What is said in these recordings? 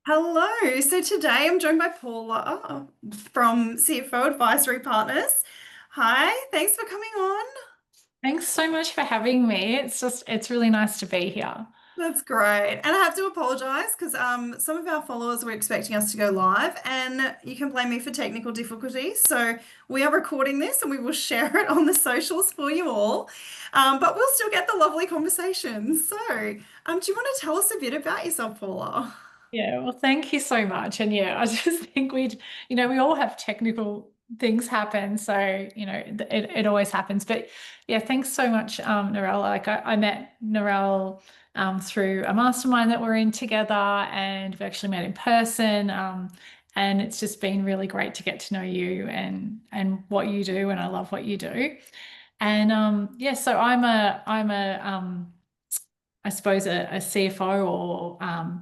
Hello. So today I'm joined by Paula from CFO Advisory Partners. Hi, thanks for coming on. Thanks so much for having me. It's really nice to be here. That's great. And I have to apologize because some of our followers were expecting us to go live, and you can blame me for technical difficulties. So we are recording this and we will share it on the socials for you all. But we'll still get the lovely conversations. So, do you want to tell us a bit about yourself, Paula? Yeah, well, thank you so much. And yeah, I just think we all have technical things happen. So, it always happens. But yeah, thanks so much, Narelle. I met Narelle through a mastermind that we're in together and we've actually met in person. And it's just been really great to get to know you and what you do. And I love what you do. And yeah, so I'm a I suppose a CFO or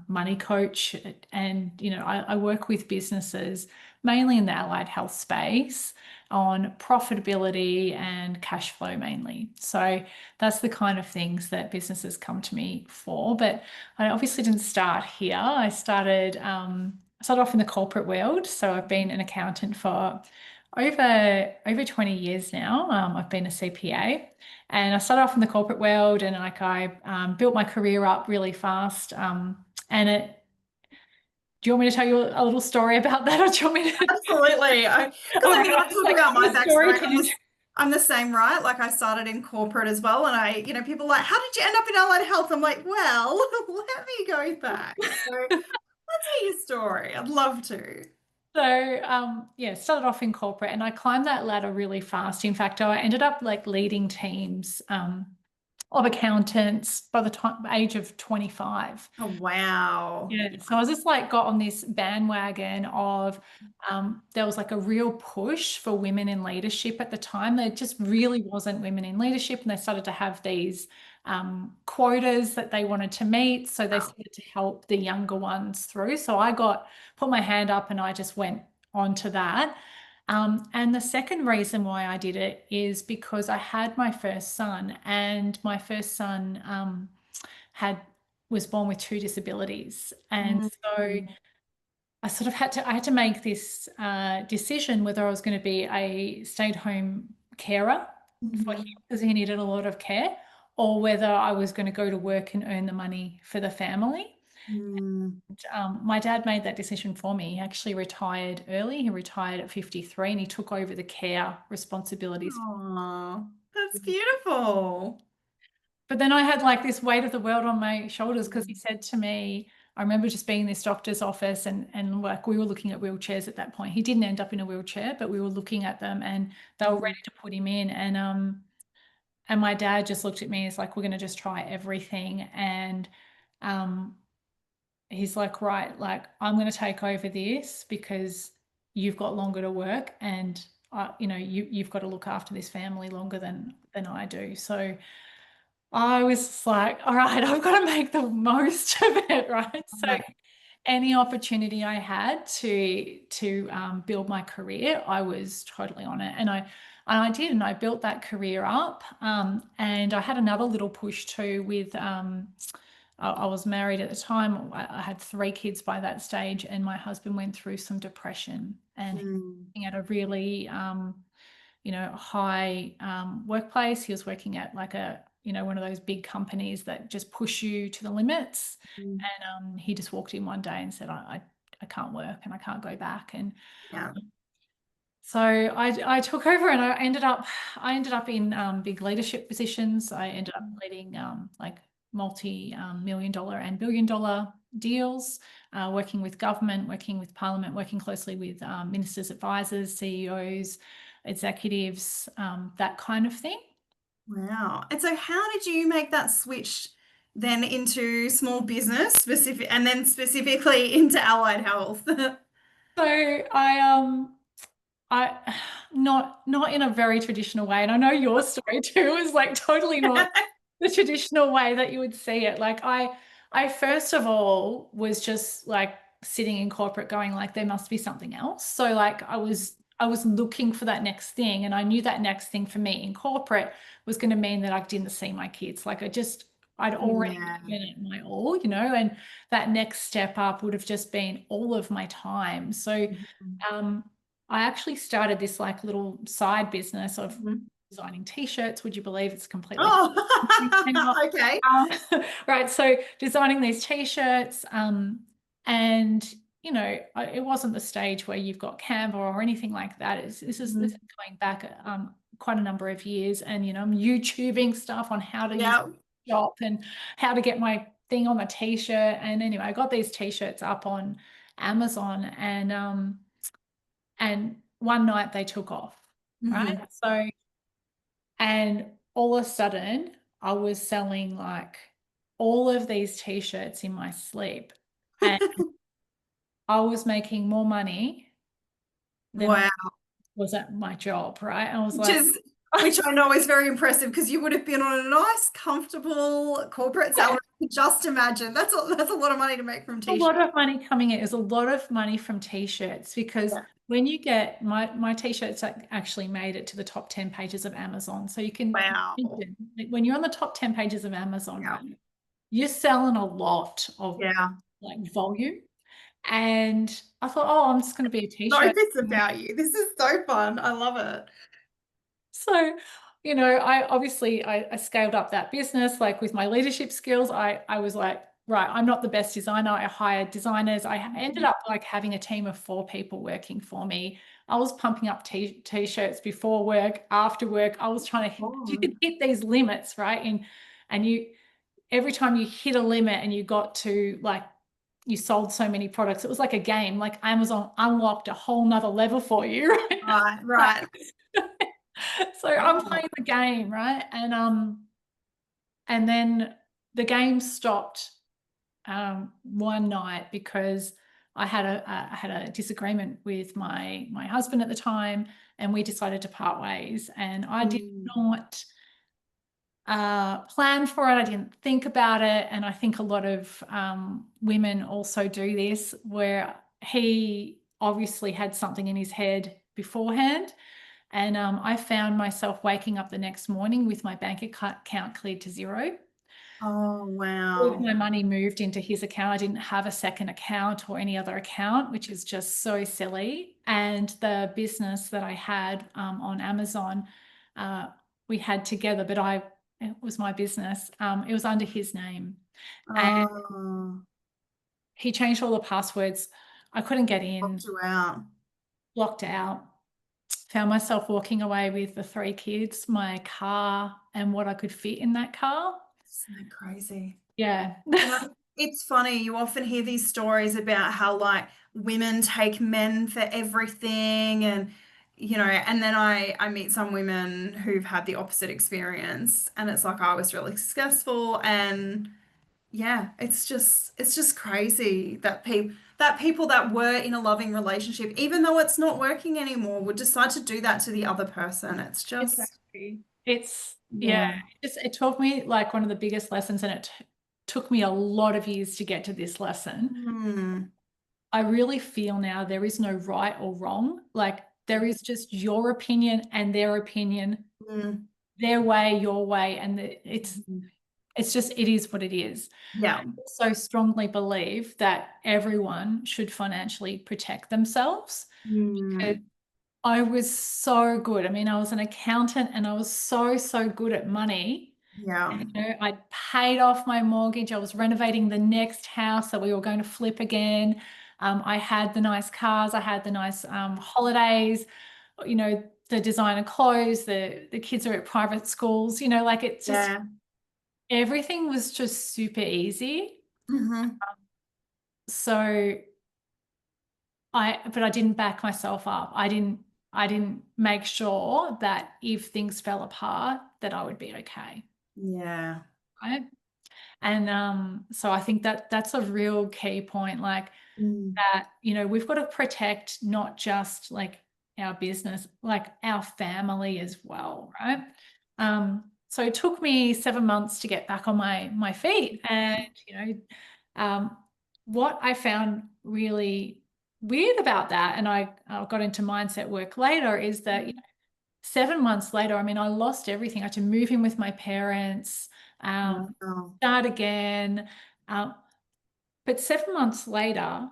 money coach, and I work with businesses mainly in the allied health space on profitability and cash flow mainly. So that's the kind of things that businesses come to me for. But I obviously didn't start here. I started off in the corporate world, so I've been an accountant for over 20 years now. I've been a CPA. And I started off in the corporate world and I built my career up really fast. And do you want me to tell you a little story about that or do you want me to? Absolutely. Because Okay, I'll I was talk like, about my what story backstory. can you? I'm the same, right? Like I started in corporate as well. And people are like, how did you end up in allied health? I'm like, well, let me go back. So let's hear your story. I'd love to. So yeah, started off in corporate and I climbed that ladder really fast. In fact, I ended up like leading teams of accountants by the age of 25. Oh, wow. Yeah, so I just like got on this bandwagon of there was like a real push for women in leadership at the time. There just really wasn't women in leadership, and they started to have these quotas that they wanted to meet. So they Wow. started to help the younger ones through. So put my hand up and I just went on to that. And the second reason why I did it is because I had my first son, and my first son had was born with two disabilities. And so Mm. I sort of I had to make this decision whether I was going to be a stay-at-home carer for him Mhm. because he needed a lot of care, or whether I was going to go to work and earn the money for the family. Mm. My dad made that decision for me. He actually retired early. He retired at 53 and he took over the care responsibilities. Aw, that's beautiful. But then I had like this weight of the world on my shoulders because he Mm. said to me, I remember just being in this doctor's office and like we were looking at wheelchairs at that point. He didn't end up in a wheelchair, but we were looking at them and they were Mhm. ready to put him in. And my dad just looked at me. He's like, we're gonna just try everything. And um he's like, right, like I'm gonna take over this because you've got longer to work and you've got to look after this family longer than I do. So I was just like, all right, I've got to make the most of it, right? So any opportunity I had to build my career, I was totally on it, and I did, and I built that career up. And I had another little push too with I was married at the time. I had three kids by that stage, and my husband went through some depression, and he was Mm. working at a really high workplace. He was working at like one of those big companies that just push you to the limits. Mm. And he just walked in one day and said, I can't work and I can't go back. And Yeah. so I took over and I ended up in big leadership positions. I ended up leading like multi-million dollar and billion-dollar deals, working with government, working with parliament, working closely with ministers, advisors, CEOs, executives, that kind of thing. Wow. And so how did you make that switch then into small business specific and then specifically into allied health? So I not in a very traditional way, and I know your story too is like totally not the traditional way that you would see it. Like I first of all was just like sitting in corporate going like there must be something else. So like I was looking for that next thing, and I knew that next thing for me in corporate was going to mean that I didn't see my kids. Like I just I'd already Yeah. given it my all, and that next step up would have just been all of my time. So Mhm. I actually started this like little side business of Mhm. designing t-shirts. Would you believe it's completely Oh, okay. right? So designing these t-shirts, and it wasn't the stage where you've got Canva or anything like that. This is Mhm. going back quite a number of years, and I'm YouTubing stuff on how to use Yeah. shop and how to get my thing on the t-shirt. And anyway, I got these t-shirts up on Amazon, and one night they took off, right? Mhm. So, and all of a sudden I was selling like all of these t-shirts in my sleep, and I was making more money than I Wow. was at my job, right? I was Which like, is, which I know is very impressive because you would have been on a nice, comfortable corporate yeah, salary. Just imagine. That's a lot of money to make from a t-shirts. lot of money coming in. Is a lot of money from t-shirts, because Yeah. when you get my t-shirts actually made it to the top 10 pages of Amazon. So you can Wow. imagine, like, when you're on the top 10 pages of Amazon, Yeah. right, you're selling a lot of Yeah. like volume. And I thought, oh, I'm just going to be a Know t-shirt. this about you. This is so fun. I love it. So, I scaled up that business, like with my leadership skills. I was like, right, I'm not the best designer. I hired designers. I ended up like having a team of 4 people working for me. I was pumping up t-shirts before work, after work. I was trying to you Oh, could hit these limits, right? And every time you hit a limit and you got to like you sold so many products, it was like a game. Like Amazon unlocked a whole nother level for you, right? right, Like, right. so I'm Wow. playing the game, right? And then the game stopped one night because I had a disagreement with my husband at the time, and we decided to part ways. And I did Mm. not plan for it. I didn't think about it, and I think a lot of women also do this, where he obviously had something in his head beforehand. And I found myself waking up the next morning with my bank account cleared to zero. Oh, All of wow. my money moved into his account. I didn't have a second account or any other account, which is just so silly. And the business that I had on Amazon, uh, we had together, but it was my business. It was under his name. And Oh, he changed all the passwords. I couldn't get in, helped you out. blocked out. Found myself walking away with the 3 kids, my car, and what I could fit in that car. Isn't that crazy? Yeah. It's funny, you often hear these stories about how like women take men for everything and then I meet some women who've had the opposite experience and it's like I was really successful and yeah, it's just crazy that people that were in a loving relationship, even though it's not working anymore, would decide to do that to the other person. It's just Exactly. It's yeah, yeah. it taught me like one of the biggest lessons, and it took me a lot of years to get to this lesson. Hmm. I really feel now there is no right or wrong. Like there is just your opinion and their opinion, Mm. their way, your way, and Mhm. it's just it is what it is. Yeah. So strongly believe that everyone should financially protect themselves. Mm. I was so good. I mean, I was an accountant and I was so, so good at money. Yeah. I paid off my mortgage. I was renovating the next house that we were going to flip again. I had the nice cars. I had the nice holidays, the designer clothes, the kids are at private schools, like it just, Yeah. everything was just super easy. Hmm. So but I didn't back myself up. I didn't make sure that if things fell apart, that I would be okay. Yeah. Right. And so I think that that's a real key point, like Mm. that, we've got to protect not just like our business, like our family as well, right? So it took me 7 months to get back on my feet. And, um, what I found really weird about that, and I got into mindset work later, is that 7 months later, I mean, I lost everything. I had to move in with my parents. Wow. Start again. But 7 months later,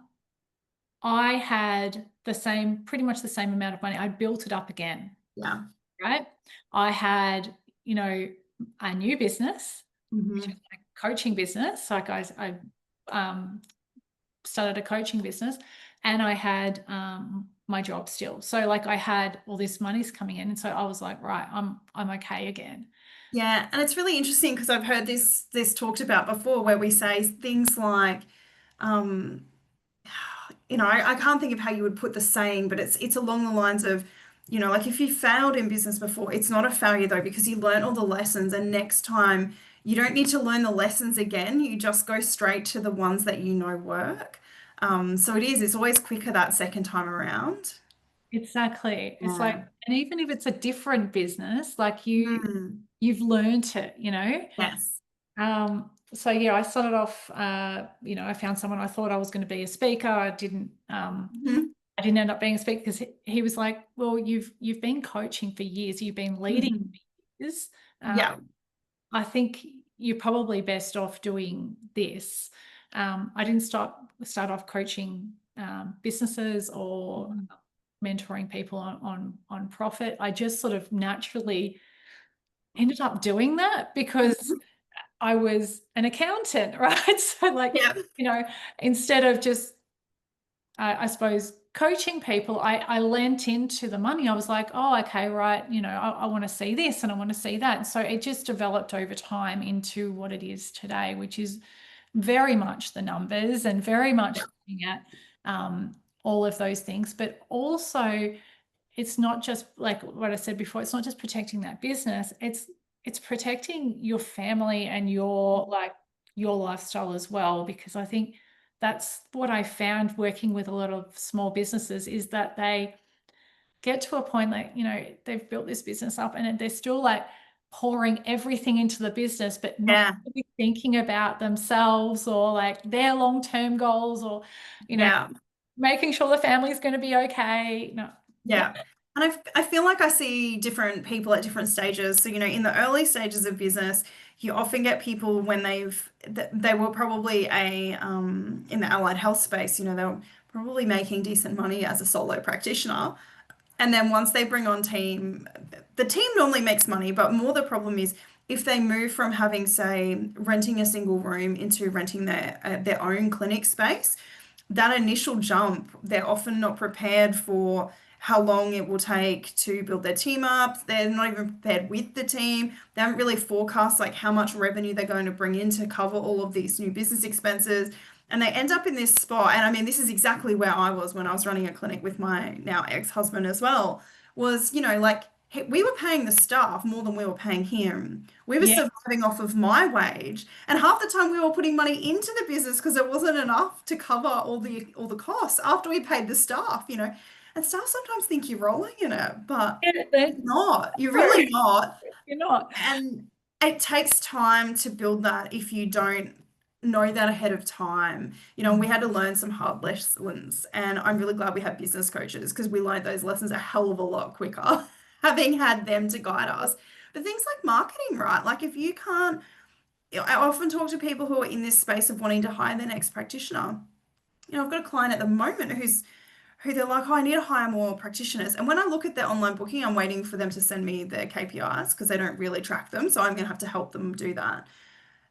I had pretty much the same amount of money. I built it up again, Yeah. right? I had, a new business, which Hmm. is my coaching business. Like I started a coaching business, and I had my job still. So like I had all this money's coming in, and so I was like, right, I'm okay again. Yeah, and it's really interesting because I've heard this talked about before where we say things like, um, I can't think of how you would put the saying, but it's along the lines of, like if you failed in business before, it's not a failure though, because you learn all the lessons, and next time you don't need to learn the lessons again. You just go straight to the ones that you know work. So it's always quicker that second time around. Exactly. It's like, Yeah. and even if it's a different business, like Mm. you've learned it. Yes. So yeah, I started off, I found someone. I thought I was going to be a speaker. Mhm. I didn't end up being a speaker because he was like, well, you've been coaching for years, you've been leading Mhm. for years. Yeah. I think you're probably best off doing this. I didn't start off coaching businesses or Mhm. mentoring people on profit. I just sort of naturally ended up doing that because Mhm. I was an accountant, right? So like, Yeah. instead of just, I suppose, coaching people, I lent into the money. I was like, oh, okay, right. I want to see this and I want to see that. So it just developed over time into what it is today, which is very much the numbers and very much Yeah. looking at all of those things, but also it's not just like what I said before, it's not just protecting that business, it's protecting your family and your lifestyle as well, because I think that's what I found working with a lot of small businesses is that they get to a point like, they've built this business up and they're still like pouring everything into the business, but not Yeah. really thinking about themselves or like their long-term goals or, you know, Yeah. making sure the family's going to be okay. No. Yeah. Yeah. And I feel like I see different people at different stages. So, in the early stages of business, you often get people when they were probably in the allied health space, they were probably making decent money as a solo practitioner. And then once they bring on team, the team normally makes money, but more the problem is if they move from having, say, renting a single room into renting their own clinic space, that initial jump, they're often not prepared for how long it will take to build their team up. They're not even prepared with the team. They haven't really forecast like how much revenue they're going to bring in to cover all of these new business expenses. And they end up in this spot. And I mean, this is exactly where I was when I was running a clinic with my now ex-husband as well, was, like we were paying the staff more than we were paying him. We were Yeah. surviving off of my wage, and half the time we were putting money into the business because it wasn't enough to cover all the costs after we paid the staff. And staff sometimes think you're rolling in it, but Yeah, you're not. You're no, really not. you're not. And it takes time to build that if you don't know that ahead of time. We had to learn some hard lessons, and I'm really glad we have business coaches because we learned those lessons a hell of a lot quicker, having had them to guide us. But things like marketing, right? Like if you can't, I often talk to people who are in this space of wanting to hire their next practitioner. I've got a client at the moment who they're like, oh, I need to hire more practitioners. And when I look at their online booking, I'm waiting for them to send me their KPIs because they don't really track them. So I'm going to have to help them do that.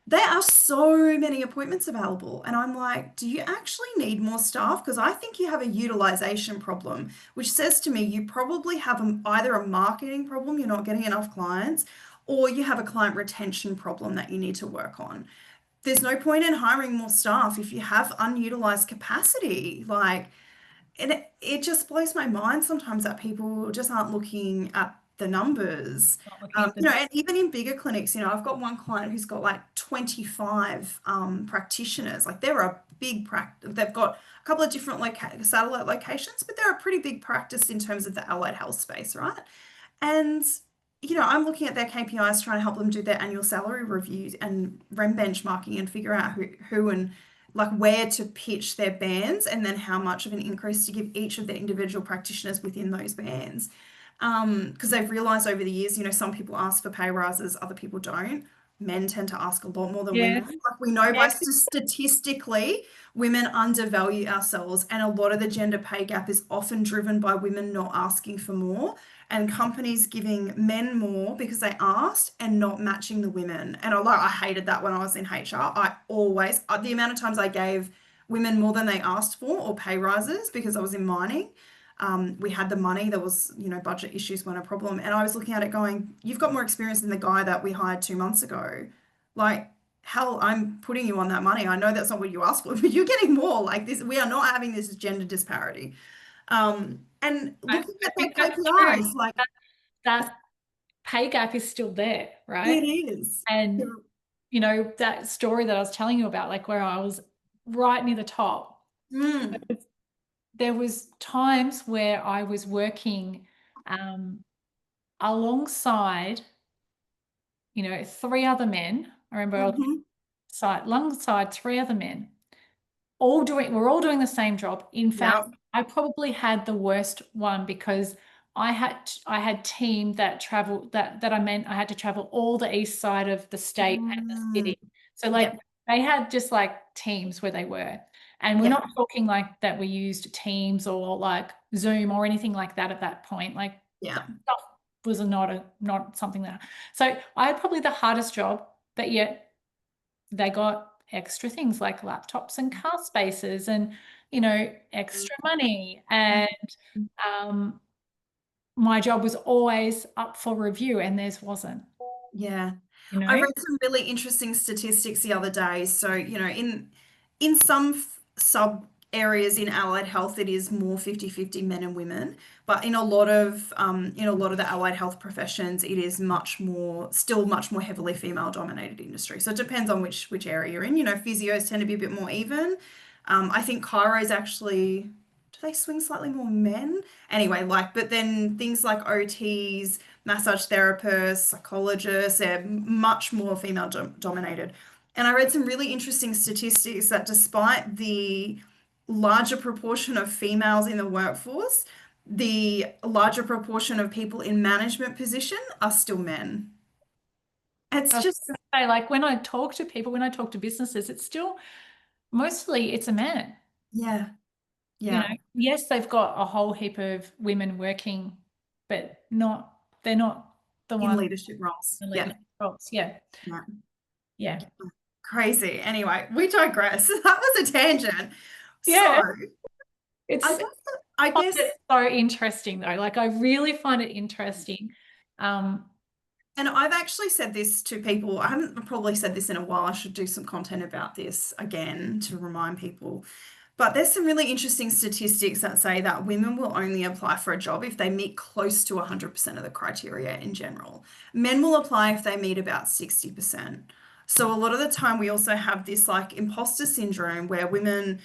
There are so many appointments available. And I'm like, do you actually need more staff? Because I think you have a utilization problem, which says to me you probably have either a marketing problem, you're not getting enough clients, or you have a client retention problem that you need to work on. There's no point in hiring more staff if you have unutilized capacity. And it just blows my mind sometimes that people just aren't looking at the numbers. Not looking at the And even in bigger clinics, I've got one client who's got like 25 practitioners. Like they're a big practice. They've got a couple of different satellite locations, but they're a pretty big practice in terms of the allied health space, right? And, I'm looking at their KPIs, trying to help them do their annual salary reviews and REM benchmarking and figure out who and like where to pitch their bands and then how much of an increase to give each of their individual practitioners within those bands. Because they've realized over the years, some people ask for pay rises, other people don't. men tend to ask a lot more than women. Yes. Like we know by Yes. statistically, women undervalue ourselves, and a lot of the gender pay gap is often driven by women not asking for more and companies giving men more because they asked and not matching the women. And I hated that when I was in HR. I always, the amount of times I gave women more than they asked for or pay rises because I was in mining. We had the money. There was, budget issues weren't a problem. And I was looking at it going, you've got more experience than the guy that we hired 2 months ago. Like, hell, I'm putting you on that money. I know that's not what you asked for, but you're getting more like this. We are not having this gender disparity. And I, looking I at their think that's true. KPIs, like That, that pay gap is still there, it right? is. And that story that I was telling you about, like where I was right near the top, Mm, there was times where I was working alongside, three other men. I remember I was hmm alongside three other men, we're all doing the same job. In fact, Yeah. I probably had the worst one because I had team that traveled that I meant I had to travel all the east side of the state and the Mm, city. So like yep. they had just like teams where they were. And we're Yep. not talking like that we used Teams or like Zoom or anything like that at that point. Like Yeah. that stuff was not something that. So I had probably the hardest job, but yet they got extra things like laptops and car spaces and extra money, and um, my job was always up for review and theirs wasn't. Yeah. you I know read some really interesting statistics the other day. So, in some sub areas in allied health, it is more 50-50 men and women. But in a lot of the allied health professions, it is still much more heavily female dominated industry. So it depends on which area you're in. Physios tend to be a bit more even. I think chiros actually, do they swing slightly more men? Anyway, but then things like OTs, massage therapists, psychologists, they're much more female dominated. And I read some really interesting statistics that despite the larger proportion of females in the workforce, the larger proportion of people in management position are still men. I It's was just, gonna say, like when I talk to people, when I talk to businesses, it's still mostly it's a man. yeah, you know yeah, yes, they've got a whole heap of women working, but they're not the in one leadership roles. in the Yeah, leadership roles. Yeah. yeah. Yeah. Crazy. Anyway, we digress. That was a tangent. So Yeah. I It's guess, I find guess it so interesting though. Like I really find it interesting. Um, And I've actually said this to people. I haven't probably said this in a while. I should do some content about this again to remind people. But there's some really interesting statistics that say that women will only apply for a job if they meet close to 100% of the criteria in general. Men will apply if they meet about 60%. So a lot of the time we also have this like imposter syndrome where women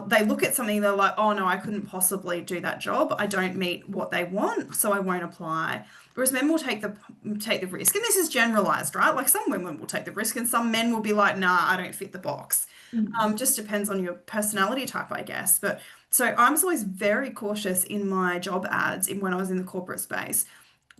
they look at something, they're like, oh no, I couldn't possibly do that job. I don't meet what they want, so I won't apply. Whereas men will take the risk. And this is generalized, right? Like some women will take the risk and some men will be like, nah, I don't fit the box. mm, Just depends on your personality type, I guess. But so I'm always very cautious in my job ads in when I was in the corporate space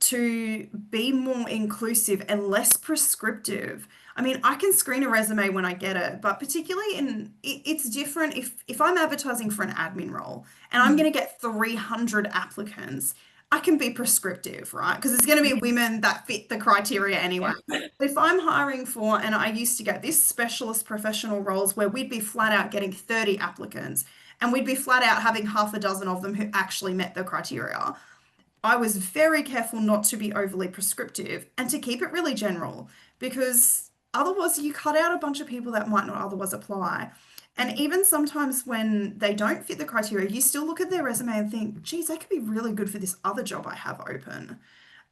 to be more inclusive and less prescriptive. I mean, I can screen a resume when I get it, but particularly it's different if I'm advertising for an admin role and I'm mm, going to get 300 applicants, I can be prescriptive, right? Because there's going to be women that fit the criteria anyway. yeah. If I'm hiring for, and I used to get this specialist professional roles where we'd be flat out getting 30 applicants and we'd be flat out having half a dozen of them who actually met the criteria. I was very careful not to be overly prescriptive and to keep it really general because otherwise you cut out a bunch of people that might not otherwise apply. And even sometimes when they don't fit the criteria, you still look at their resume and think, geez, they could be really good for this other job I have open.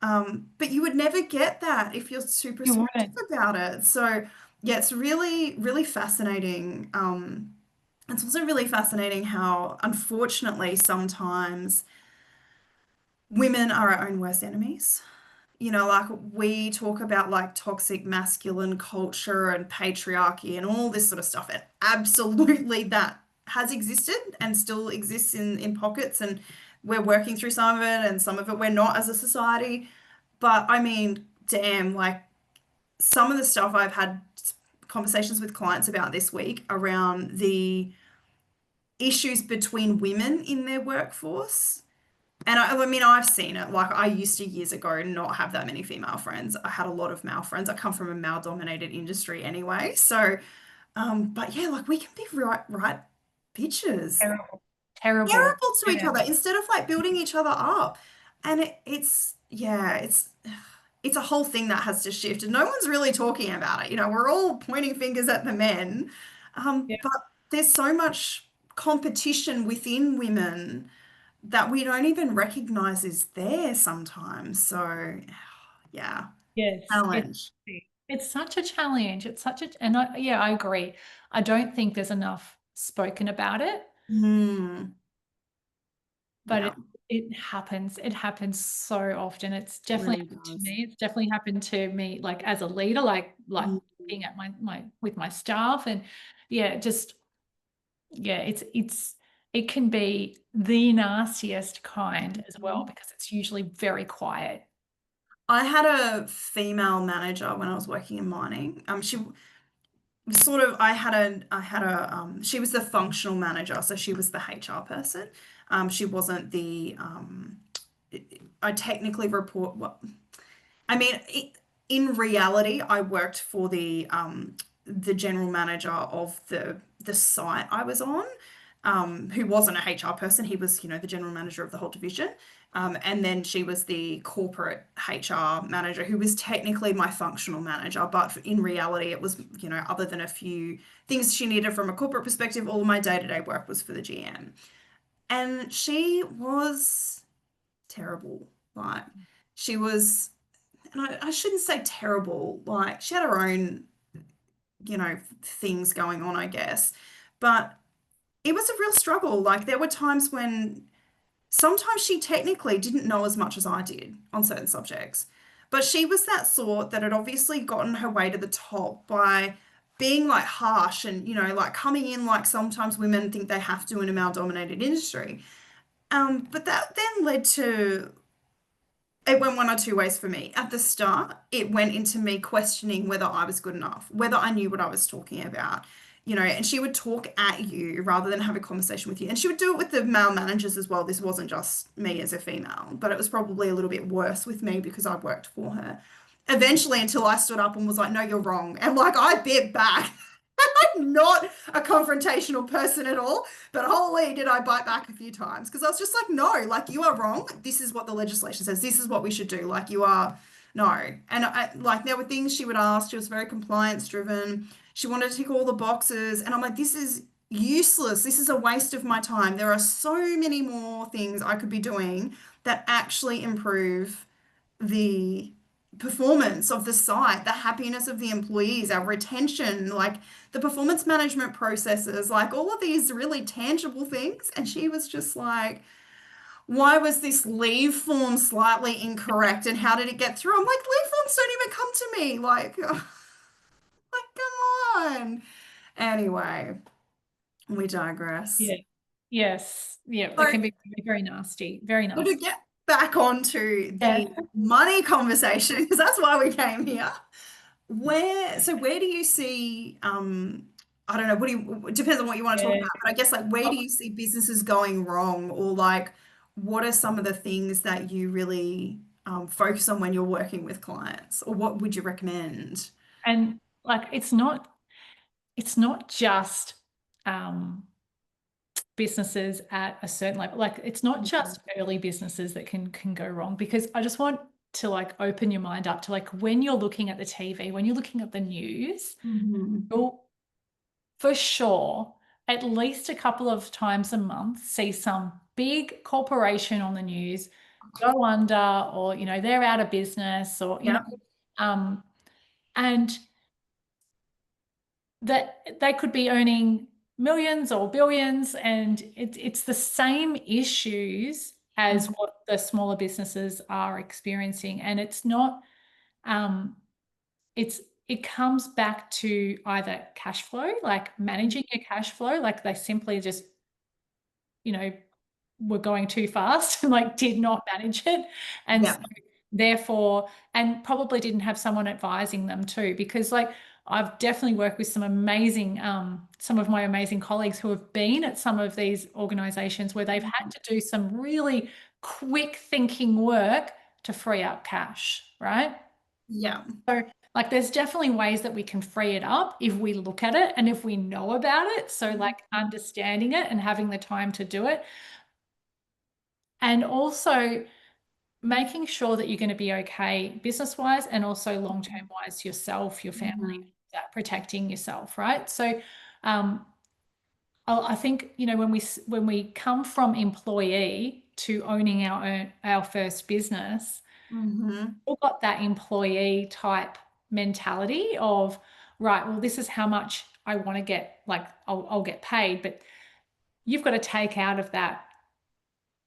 But you would never get that if you're too You prescriptive wouldn't. about it. So, yeah, it's really, really fascinating. It's also really fascinating how, unfortunately, sometimes women are our own worst enemies. Like we talk about like toxic masculine culture and patriarchy and all this sort of stuff. And absolutely that has existed and still exists in pockets. And we're working through some of it and some of it we're not as a society. But I mean, damn, like some of the stuff I've had conversations with clients about this week around the issues between women in their workforce. And I mean, I've seen it. Like, I used to years ago not have that many female friends. I had a lot of male friends. I come from a male-dominated industry anyway. So, but yeah, like we can be right bitches, Terrible. Terrible. terrible to each Yeah. other instead of like building each other up. And it's yeah, it's a whole thing that has to shift, and no one's really talking about it. You know, we're all pointing fingers at the men, Yeah. but there's so much competition within women that we don't even recognize is there sometimes. So, yeah, Yes. challenge. It's such a challenge. It's such a, and yeah, I agree. I don't think there's enough spoken about it, Hmm. but Yeah, it happens. It happens so often. It's it definitely really happened to does. me. It's definitely happened to me, like as a leader, like Mm. being at my with my staff, and yeah, just yeah, it can be the nastiest kind as well because it's usually very quiet. I had a female manager when I was working in mining. She sort of she was the functional manager, so she was the HR person. She wasn't the I technically report what I mean, in reality, I worked for the general manager of the site I was on, who wasn't a HR person. He was, the general manager of the whole division. And then she was the corporate HR manager, who was technically my functional manager. But in reality, it was, other than a few things she needed from a corporate perspective, all of my day-to-day work was for the GM. And she was terrible. Like, she was and I shouldn't say terrible, like she had her own, things going on, I guess. But it was a real struggle. Like there were times when sometimes she technically didn't know as much as I did on certain subjects. But she was that sort that had obviously gotten her way to the top by being like harsh and, like coming in like sometimes women think they have to in a male-dominated industry. But that then led to it went one or two ways for me. At the start, it went into me questioning whether I was good enough, whether I knew what I was talking about, and she would talk at you rather than have a conversation with you. And she would do it with the male managers as well. This wasn't just me as a female, but it was probably a little bit worse with me because I worked for her. Eventually, until I stood up and was like, no, you're wrong. And like I bit back. I'm not a confrontational person at all, but holy did I bite back a few times because I was just like, no, like you are wrong. This is what the legislation says. This is what we should do. Like you are, no. And like there were things she would ask. She was very compliance driven. She wanted to tick all the boxes. And I'm like, this is useless. This is a waste of my time. There are so many more things I could be doing that actually improve the performance of the site, the happiness of the employees, our retention, like the performance management processes, like all of these really tangible things. And she was just like, why was this leave form slightly incorrect and how did it get through? I'm like, leave forms don't even come to me. Like, come on. Anyway, we digress. Yeah. Yes. Yeah. So, It can be very nasty. Very so to nasty. get back onto Yeah. the money conversation, because that's why we came here. Where do you see, I don't know, it depends on what you want to talk Yeah. about, but I guess like where do you see businesses going wrong or like what are some of the things that you really focus on when you're working with clients or what would you recommend? And like it's not just um businesses at a certain level. Like it's not just early businesses that can go wrong because I just want to like open your mind up to like when you're looking at the TV, when you're looking at the news, Mhm. you'll for sure at least a couple of times a month see some big corporation on the news go under or they're out of business or Yeah. um and that they could be earning millions or billions and it's the same issues as Mhm. what the smaller businesses are experiencing and it's not um it's it comes back to either cash flow like managing your cash flow like they simply just you know were going too fast and like did not manage it and so Yeah. therefore, and probably didn't have someone advising them too, because like I've definitely worked with some of my amazing colleagues who have been at some of these organizations where they've had to do some really quick thinking work to free up cash, right? Yeah. So, like, there's definitely ways that we can free it up if we look at it and if we know about it. So, like, understanding it and having the time to do it. And also making sure that you're going to be okay business wise and also long term wise yourself, your family, Mhm. that protecting yourself, right? So, um, I think when we come from employee to owning our first business, Mhm. we've got that employee type mentality of, right, well, this is how much I want to get, like I'll get paid, but you've got to take out of that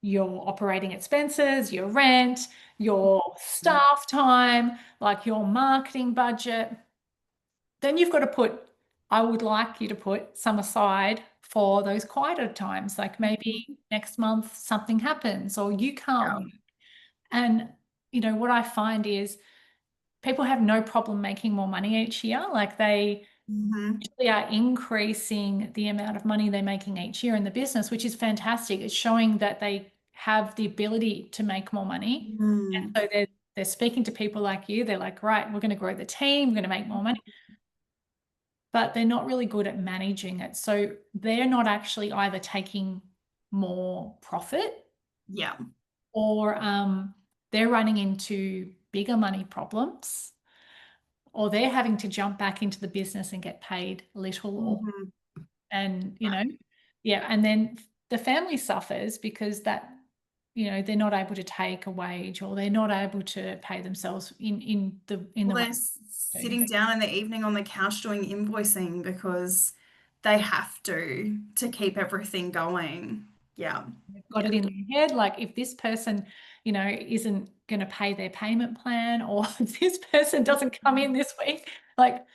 your operating expenses, your rent, your staff time, like your marketing budget. Then you've got to I would like you to put some aside for those quieter times, like maybe next month something happens or you can't Yeah. work. And, what I find is people have no problem making more money each year. Like Mhm. they are increasing the amount of money they're making each year in the business, which is fantastic. It's showing that they have the ability to make more money. And Mm. so they're speaking to people like you. They're like, right, we're going to grow the team, we're going to make more money, but they're not really good at managing it. So they're not actually either taking more profit Yeah. or they're running into bigger money problems or they're having to jump back into the business and get paid little or Mhm. and yeah, and then the family suffers because they're not able to take a wage or they're not able to pay themselves in Well, the way they're they do. sitting down in the evening on the couch doing invoicing because they have to keep everything going. Yeah. They've got Yeah. it in their head like if this person isn't going to pay their payment plan or if this person doesn't come in this week, like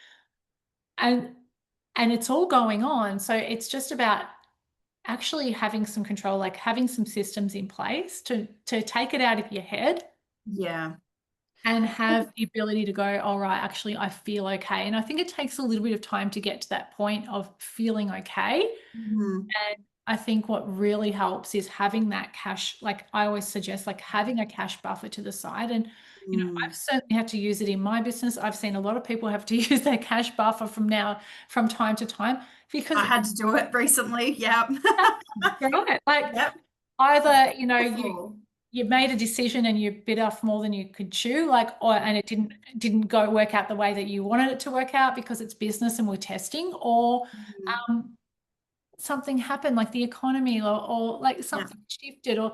and and it's all going on, so it's just about actually having some control, like having some systems in place to take it out of your head Yeah. and have the ability to go, all right, actually, I feel okay. And I think it takes a little bit of time to get to that point of feeling okay. Mhm. And I think what really helps is having that cash, like I always suggest, like having a cash buffer to the side. And, I've Mm. certainly had to use it in my business. I've seen a lot of people have to use their cash buffer from time to time, because I had to do it recently. Yeah. right, like Yep. It's either, awful. you made a decision and you bit off more than you could chew, like, and it didn't go work out the way that you wanted it to work out because it's business and we're testing, or Mhm. um, something happened, like the economy, or like Yeah. something shifted, or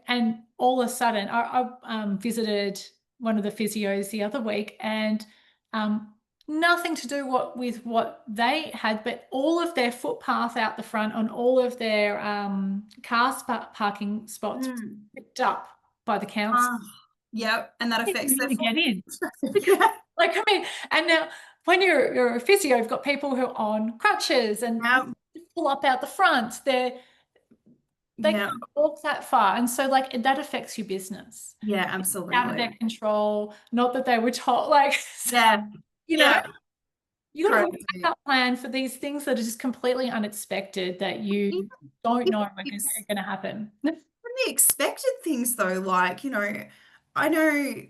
and all of a sudden, I visited one of the physios the other week, and um, nothing to do with what they had, but all of their footpath out the front on all of their parking spots was Mm. picked up by the council. Ah, yep. And that They didn't affects their really foot get in. traffic. Yeah. Like, I mean, and now when you're a physio, you've got people who are on crutches and Yep. pull up out the front. They Yeah. can't walk that far. And so like that affects your business. Yeah, It's out of absolutely. their control. Not that they were told, like, so, Yeah. you know, Yeah. you got to have a Crazy. backup plan for these things that are just completely unexpected that Even, you don't know even are going it's to happen. the expected things though, like, I know,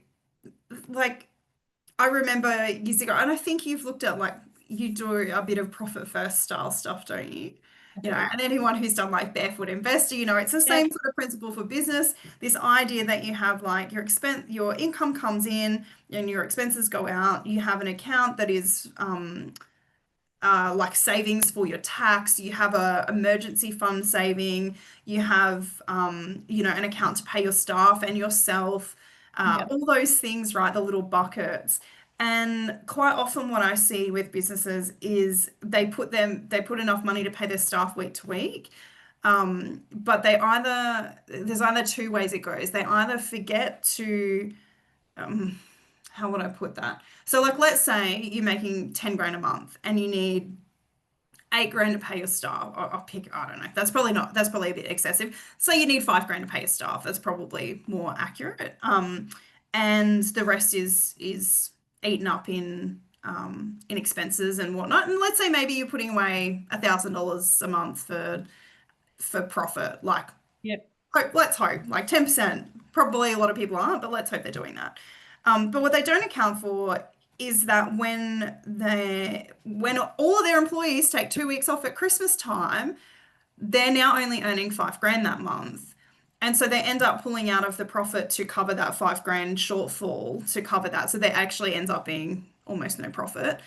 like, I remember years ago, and I think you've looked at like you do a bit of profit first style stuff, don't you? I do. And anyone who's done like Barefoot Investor, it's the Yeah. same sort of principle for business. This idea that you have like your income comes in and your expenses go out. You have an account that is like savings for your tax. You have a emergency fund saving. You have an account to pay your staff and yourself. Yeah. All those things, right? The little buckets. And quite often what I see with businesses is they put enough money to pay their staff week to week. But there's either two ways it goes. They either forget to um, how would I put that? So like let's say you're making 10 grand a month and you need 8 grand to pay your staff. I'll pick, I don't know. That's probably a bit excessive. So you need 5 grand to pay your staff. That's probably more accurate. and the rest is eaten up in expenses and whatnot. And let's say maybe you're putting away $1,000 a month for profit. Like, Yep. let's hope, like 10%. Probably a lot of people aren't, but let's hope they're doing that. But what they don't account for is that when all of their employees take 2 weeks off at Christmas time, they're now only earning 5 grand that month. And so they end up pulling out of the profit to cover that 5 grand shortfall to cover that. So there actually ends up being almost no profit.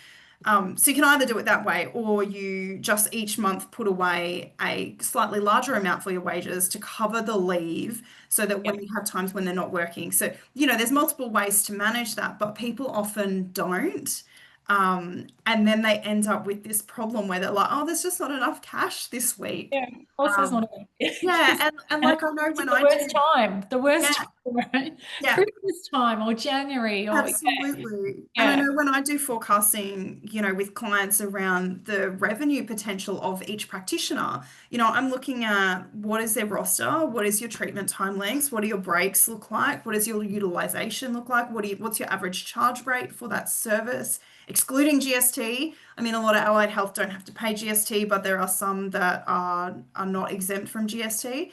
So you can either do it that way, or you just each month put away a slightly larger amount for your wages to cover the leave so that when Yep. you have times when they're not working. So, there's multiple ways to manage that, but people often don't. And then they end up with this problem where they're like, oh, there's just not enough cash this week. Yeah. Also, there's not Um, a yeah, and and like I know it's when the I worst do, time, the worst yeah, time, right? yeah. Christmas time or January or Absolutely. And I yeah, know when I do forecasting, with clients around the revenue potential of each practitioner, I'm looking at what is their roster, what is your treatment time lengths, what do your breaks look like, what does your utilization look like, what's your average charge rate for that service, excluding GST. I mean, a lot of allied health don't have to pay GST, but there are some that are not exempt from GST.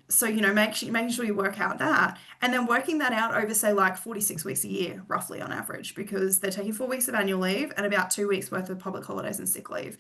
So, making sure you work out that and then working that out over, say, like 46 weeks a year, roughly on average, because they're taking 4 weeks of annual leave and about 2 weeks worth of public holidays and sick leave.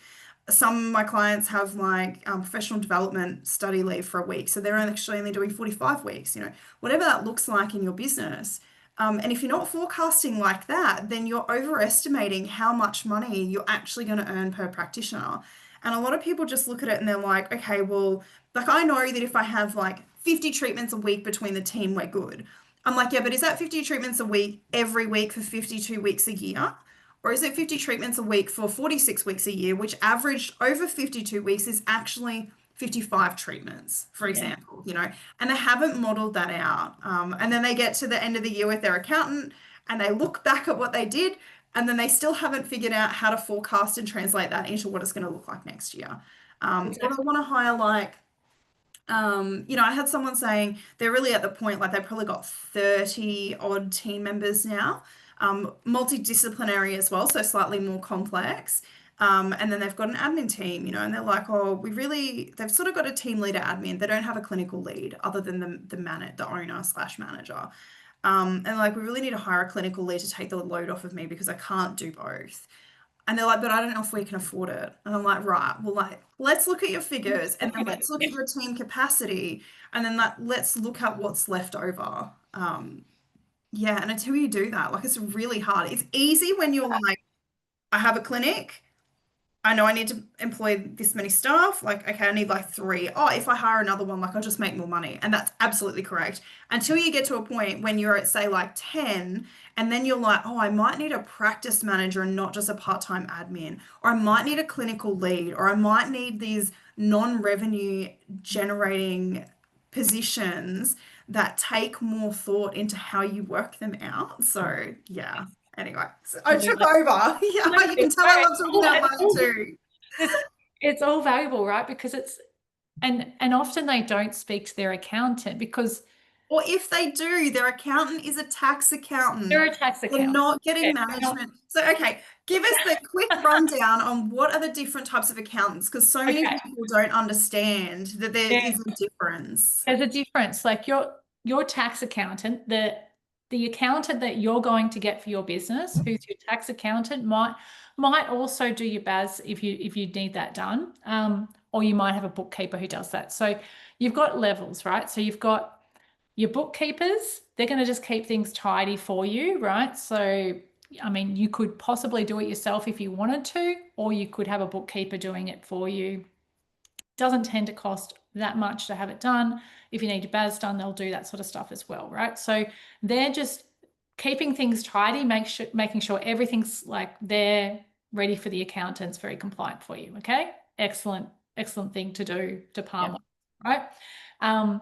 Some of my clients have like professional development study leave for a week. So they're actually only doing 45 weeks, whatever that looks like in your business. And if you're not forecasting like that, then you're overestimating how much money you're actually going to earn per practitioner. And a lot of people just look at it and they're like, okay, well, like I know that if I have like 50 treatments a week between the team, we're good. I'm like, yeah, but is that 50 treatments a week every week for 52 weeks a year? Or is it 50 treatments a week for 46 weeks a year, which averaged over 52 weeks is actually 55 treatments, for yeah, example, and they haven't modeled that out. And then they get to the end of the year with their accountant and they look back at what they did, and then they still haven't figured out how to forecast and translate that into what it's going to look like next year. Or they exactly. want to hire like I had someone saying they're really at the point like they've probably got 30 odd team members now, multidisciplinary as well, so slightly more complex. And then they've got an admin team, and they're like, oh, they've sort of got a team leader admin. They don't have a clinical lead other than the owner slash manager. And like, we really need to hire a clinical lead to take the load off of me because I can't do both. And they're like, but I don't know if we can afford it. And I'm like, right, well, like, let's look at your figures and then let's look at your team capacity and then let's look at what's left over. Yeah, and until you do that, like, it's really hard. It's easy when you're like, I have a clinic. I know I need to employ this many staff. Like, okay, I need like three. Oh, if I hire another one, like I'll just make more money. And that's absolutely correct. Until you get to a point when you're at, say, like 10, and then you're like, oh, I might need a practice manager and not just a part-time admin, or I might need a clinical lead, or I might need these non-revenue generating positions that take more thought into how you work them out. So, yeah. Anyway, so I took Absolutely. over. No, Yeah, you can it's tell I great. love talking about money too. It's, it's all valuable, right? Because and often they don't speak to their accountant because Or if they do, their accountant is a tax they're accountant. a tax They're account. not getting Yeah, they're not- management. So, okay, give us the quick rundown on what are the different types of accountants, because so many okay. people don't understand that there Yeah, is a difference. there's a difference. Like your tax accountant, the accountant that you're going to get for your business, who's your tax accountant, might also do your BAS if you need that done. Or you might have a bookkeeper who does that. So you've got levels, right? So you've got your bookkeepers, they're going to just keep things tidy for you, right? So, I mean, you could possibly do it yourself if you wanted to, or you could have a bookkeeper doing it for you. Doesn't tend to cost that much to have it done. If you need your BAS done, they'll do that sort of stuff as well, right? So they're just keeping things tidy, making sure everything's like they're ready for the accountants, very compliant for you. Okay, excellent thing to do to Yeah. palm, right? Um,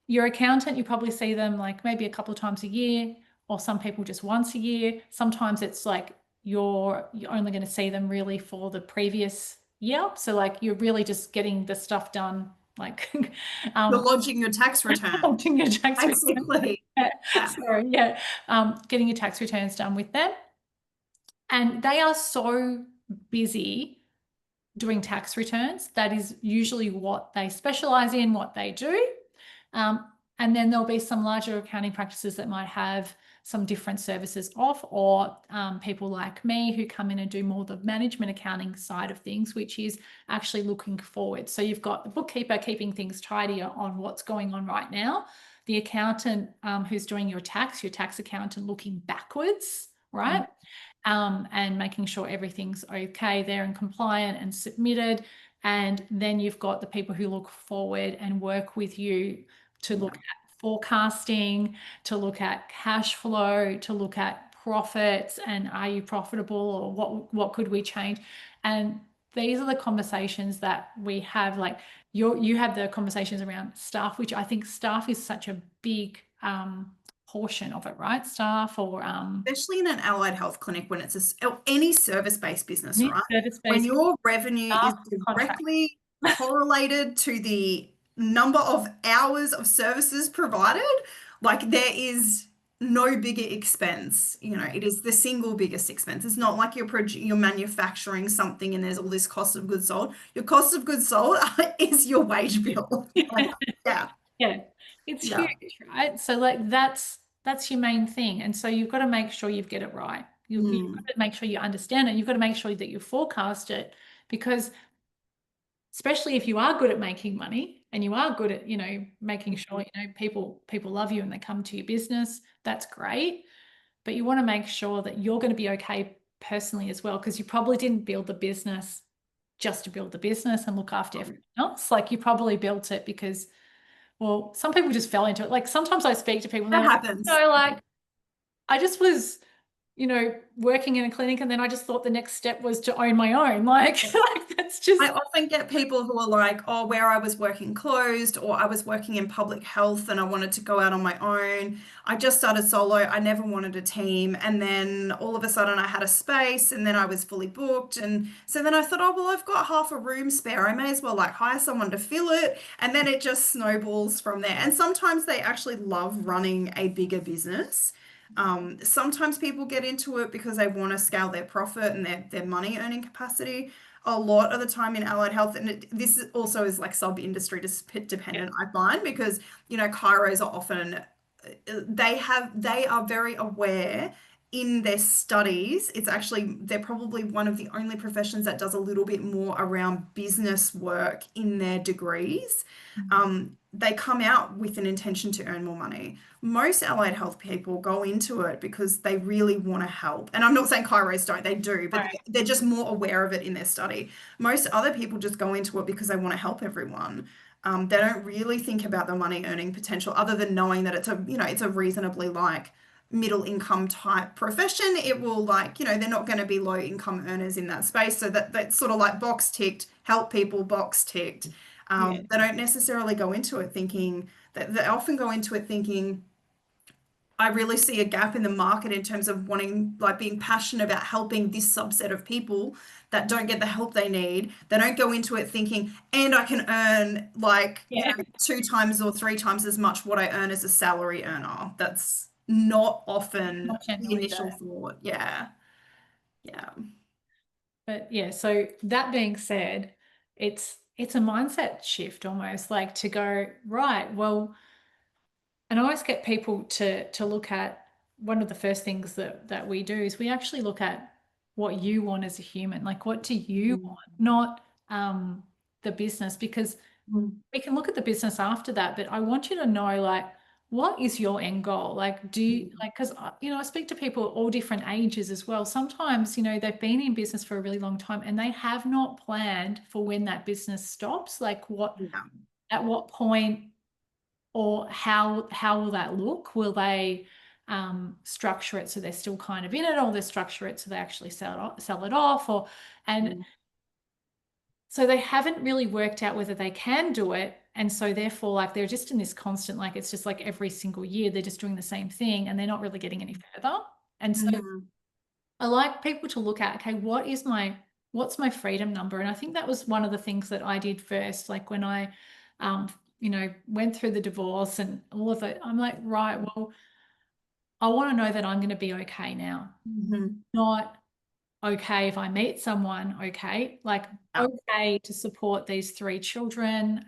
your accountant, you probably see them like maybe a couple of times a year, or some people just once a year. Sometimes it's like you're only going to see them really for the previous year. So like you're really just getting the stuff done like You're lodging your tax return, lodging your tax return. basically. Yeah. Sorry, yeah, getting your tax returns done with them. And they are so busy doing tax returns. That is usually what they specialize in, what they do. And then there'll be some larger accounting practices that might have some different services off, or people like me who come in and do more the management accounting side of things, which is actually looking forward. So you've got the bookkeeper keeping things tidy on what's going on right now, the accountant who's doing your tax accountant looking backwards, right? And making sure everything's okay there and compliant and submitted. And then you've got the people who look forward and work with you to look at forecasting, to look at cash flow, to look at profits, and are you profitable, or what could we change? And these are the conversations that we have. Like you have the conversations around staff, which I think staff is such a big portion of it, right? Staff, or Especially in an allied health clinic, when it's any service-based business, right? When service-based your revenue is staff contract. directly correlated to the number of hours of services provided, like there is no bigger expense. You know, it is the single biggest expense. It's not like you're manufacturing something and there's all this cost of goods sold. Your cost of goods sold is your wage bill. Like, yeah. Yeah, it's Yeah. huge, right? So like that's your main thing. And so you've got to make sure you get it right. You've got to make sure you understand it. You've got to make sure that you forecast it, because especially if you are good at making money and you are good at, making sure, people love you and they come to your business, that's great. But you want to make sure that you're going to be okay personally as well, because you probably didn't build the business just to build the business and look after everyone else. Like you probably built it because, well, some people just fell into it. Like sometimes I speak to people and That they're like, happens. like I just was, working in a clinic, and then I just thought the next step was to own my own. Like that's just. I often get people who are like, oh, where I was working closed, or I was working in public health and I wanted to go out on my own. I just started solo. I never wanted a team. And then all of a sudden I had a space and then I was fully booked. And so then I thought, oh, well, I've got half a room spare. I may as well like hire someone to fill it. And then it just snowballs from there. And sometimes they actually love running a bigger business. Sometimes people get into it because they want to scale their profit and their money earning capacity. A lot of the time in allied health, and this also is like sub-industry dependent, I find, because chiros are often they are very aware in their studies. It's actually they're probably one of the only professions that does a little bit more around business work in their degrees. They come out with an intention to earn more money. Most allied health people go into it because they really want to help. And I'm not saying chiros don't, they do, but they're just more aware of it in their study. Most other people just go into it because they want to help everyone. They don't really think about the money earning potential other than knowing that it's a reasonably like middle income type profession. It will they're not going to be low income earners in that space. So that's sort of like box ticked, help people, box ticked. They don't necessarily go into it thinking that they often go into it thinking, I really see a gap in the market in terms of wanting, like being passionate about helping this subset of people that don't get the help they need. They don't go into it thinking, and I can earn 2 times or 3 times as much what I earn as a salary earner. That's not often Not the generally initial there. thought. Yeah. Yeah. But yeah, so that being said, it's a mindset shift almost, like to go, right, well, and I always get people to look at, one of the first things that we do is we actually look at what you want as a human. Like what do you want, not the business, because we can look at the business after that, but I want you to know, like, what is your end goal? Like, do you like, because I speak to people all different ages as well. Sometimes, they've been in business for a really long time and they have not planned for when that business stops. Like Yeah. at what point, or how will that look? Will they structure it so they're still kind of in it, or they structure it so they actually sell it off, or and so they haven't really worked out whether they can do it. And so therefore, like they're just in this constant, like it's just like every single year they're just doing the same thing and they're not really getting any further. And so I like people to look at, okay, what's my freedom number? And I think that was one of the things that I did first. Like when I went through the divorce and all of it. I'm like, right, well, I want to know that I'm going to be okay now. Not okay if I meet someone, okay, like Yeah. okay to support these 3 children,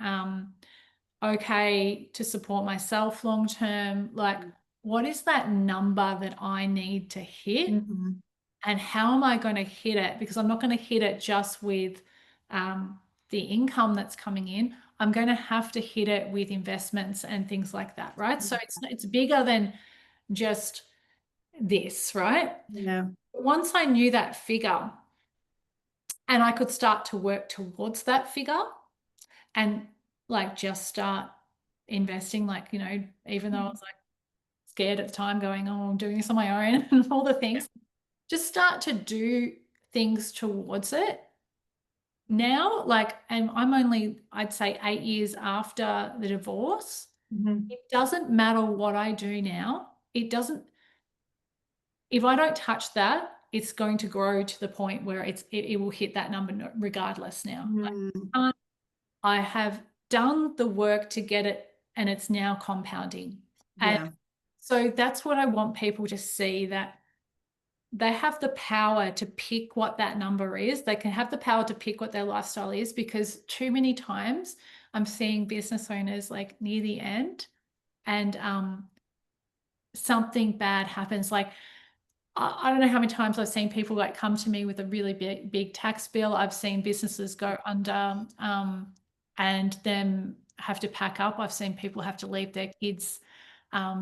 okay to support myself long term. Like, what is that number that I need to hit? And how am I going to hit it? Because I'm not going to hit it just with the income that's coming in. I'm going to have to hit it with investments and things like that, right? So it's bigger than just this, right? Yeah. Once I knew that figure and I could start to work towards that figure and like just start investing, like, even though I was like scared at the time going, oh, I'm doing this on my own and all the things, just start to do things towards it. Now, like, and I'm only, I'd say 8 years after the divorce. It doesn't matter what I do now. It doesn't, if I don't touch that, it's going to grow to the point where it will hit that number regardless now. Like, I have done the work to get it and it's now compounding. And Yeah. so that's what I want people to see, that they have the power to pick what that number is. They can have the power to pick what their lifestyle is, because too many times I'm seeing business owners like near the end and something bad happens. Like, I don't know how many times I've seen people like come to me with a really big tax bill. I've seen businesses go under and them have to pack up. I've seen people have to leave their kids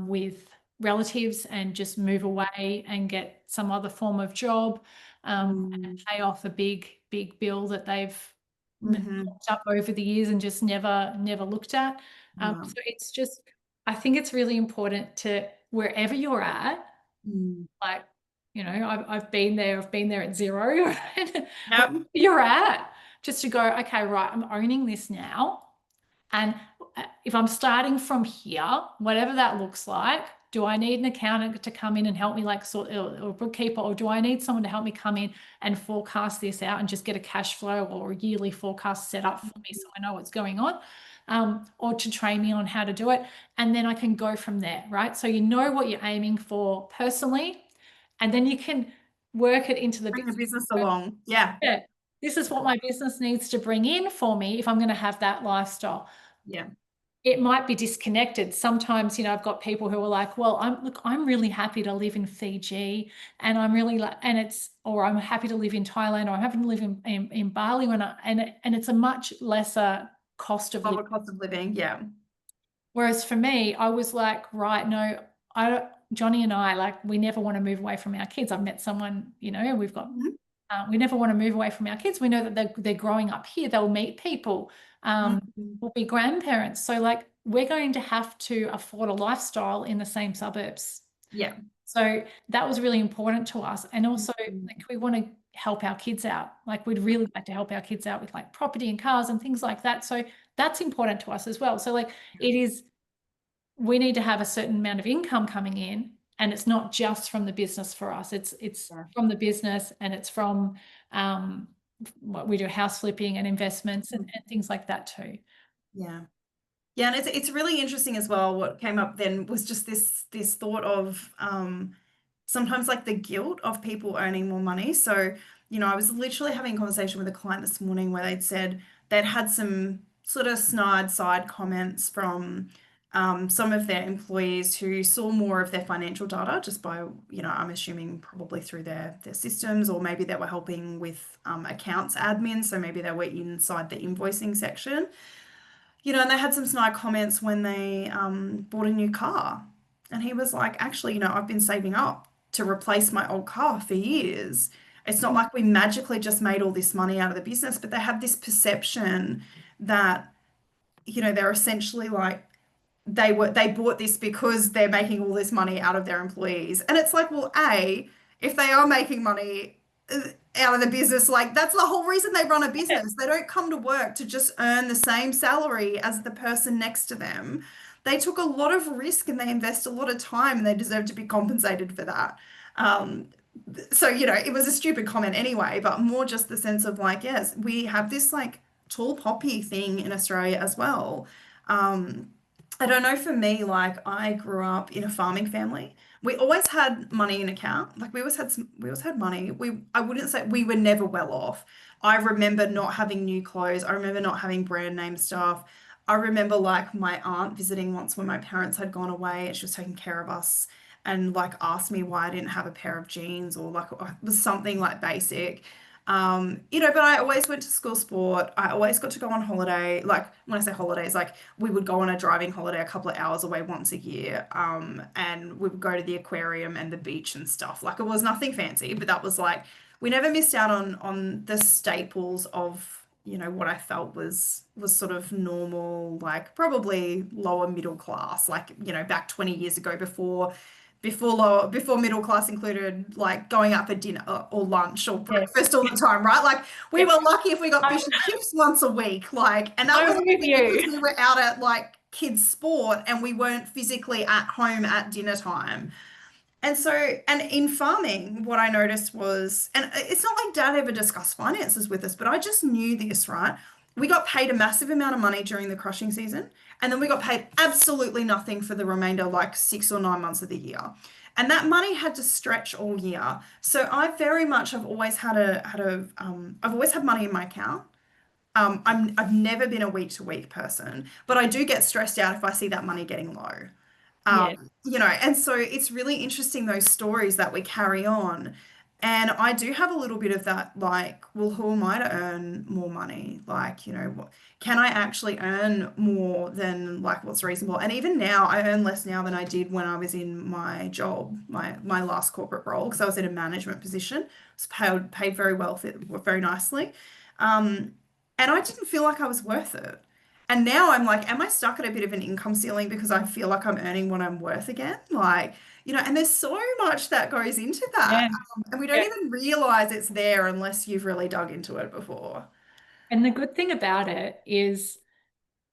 with relatives and just move away and get some other form of job and pay off a big bill that they've popped up over the years and just never looked at. So it's just, I think it's really important to, wherever you're at, like, I've been there at zero. Wherever you're at, just to go, okay, right, I'm owning this now. And if I'm starting from here, whatever that looks like, do I need an accountant to come in and help me, like sort, or a bookkeeper, or do I need someone to help me come in and forecast this out and just get a cash flow or a yearly forecast set up for me so I know what's going on, or to train me on how to do it, and then I can go from there, right? So you know what you're aiming for personally, and then you can work it into the Bring the business. business along. Yeah. Yeah, this is what my business needs to bring in for me if I'm going to have that lifestyle. Yeah. It might be disconnected. Sometimes, I've got people who are like, well, I'm really happy to live in Fiji, and I'm really like, or I'm happy to live in Thailand, or I'm happy to live in Bali and it's a much lesser cost of living. Lower cost of living. Yeah. Whereas for me, I was like, right, no, Johnny and I, like, we never want to move away from our kids. I've met someone, we've got, we never want to move away from our kids. We know that they're growing up here. They'll meet people, will be grandparents. So like, we're going to have to afford a lifestyle in the same suburbs. Yeah. So that was really important to us. And also, like, we want to help our kids out. Like, we'd really like to help our kids out with like property and cars and things like that. So that's important to us as well. So like, we need to have a certain amount of income coming in, and it's not just from the business for us. It's from the business, and it's from what we do, house flipping and investments and things like that too. Yeah. Yeah, and it's really interesting as well. What came up then was just this thought of sometimes like the guilt of people earning more money. So, I was literally having a conversation with a client this morning where they'd said they'd had some sort of snide side comments from some of their employees who saw more of their financial data just by, I'm assuming probably through their systems, or maybe they were helping with accounts admin. So maybe they were inside the invoicing section. And they had some snide comments when they bought a new car. And he was like, actually, I've been saving up to replace my old car for years. It's not like we magically just made all this money out of the business, but they have this perception that, they're essentially like, they bought this because they're making all this money out of their employees. And it's like, well, if they are making money out of the business, like that's the whole reason they run a business. They don't come to work to just earn the same salary as the person next to them. They took a lot of risk and they invest a lot of time, and they deserve to be compensated for that. So, it was a stupid comment anyway, but more just the sense of like, yes, we have this like tall poppy thing in Australia as well. Um, I don't know, for me, like I grew up in a farming family. We always had money in account. Like we always had money. I wouldn't say we were never well off. I remember not having new clothes. I remember not having brand name stuff. I remember like my aunt visiting once when my parents had gone away and she was taking care of us and like asked me why I didn't have a pair of jeans or like it was something like basic. But I always went to school sport. I always got to go on holiday. Like when I say holidays, like we would go on a driving holiday a couple of hours away once a year. And we would go to the aquarium and the beach and stuff. Like it was nothing fancy, but that was like we never missed out on the staples of, what I felt was sort of normal, like probably lower middle class, like, back 20 years ago before middle class included like going out for dinner or lunch or Yes. breakfast all the time, right? Like we Yeah. were lucky if we got I, fish and chips once a week, like, and that was I'm with only because you. we were out at like kids' sport and we weren't physically at home at dinner time. And so, and in farming, what I noticed was, and it's not like dad ever discussed finances with us, but I just knew this, right? We got paid a massive amount of money during the crushing season, and then we got paid absolutely nothing for the remainder, like 6 or 9 months of the year. And that money had to stretch all year. So I very much have always I've always had money in my account. I've never been a week to week person, but I do get stressed out if I see that money getting low. Yeah. And so it's really interesting those stories that we carry on. And I do have a little bit of that, like, well, who am I to earn more money? Like, can I actually earn more than like what's reasonable? And even now, I earn less now than I did when I was in my job, my last corporate role, because I was in a management position. I was paid very well, very nicely. Um, and I didn't feel like I was worth it. And now I'm like, am I stuck at a bit of an income ceiling because I feel like I'm earning what I'm worth again? Like, and there's so much that goes into that. Yeah. And we don't Yeah. even realize it's there unless you've really dug into it before. And the good thing about it is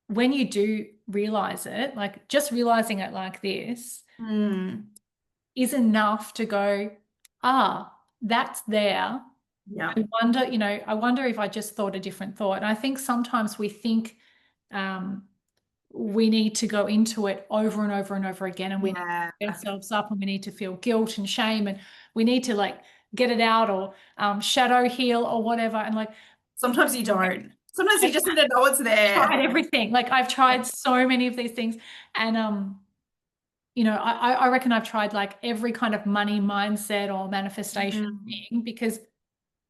when you do realize it, like just realizing it like this Mm, is enough to go, that's there. yeah. I wonder if I just thought a different thought. And I think sometimes we think um, we need to go into it over and over and over again, and we need to Yeah. beat ourselves up, and we need to feel guilt and shame, and we need to like get it out or shadow heal or whatever. And like Sometimes you don't. Sometimes you I've just need to know it's there. tried everything. Like I've Yeah. tried so many of these things, and I reckon I've tried like every kind of money mindset or manifestation Mm, thing because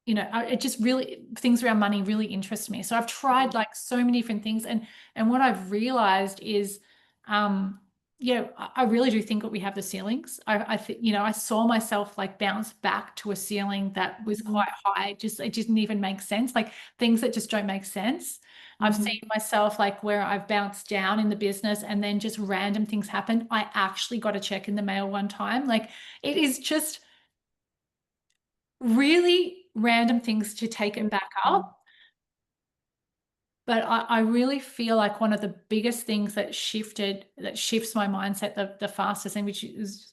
it just really things around money really interest me. So I've tried like so many different things, and what I've realized is, um, I really do think that we have the ceilings. I think I saw myself like bounce back to a ceiling that was mhm, quite high. Just it didn't even make sense. Like things that just don't make sense. I've mhm. seen myself like where I've bounced down in the business and then just random things happen. I actually got a check in the mail one time. Like it is just really random things to take it back up. But I really feel like one of the biggest things that shifts my mindset the fastest, and which is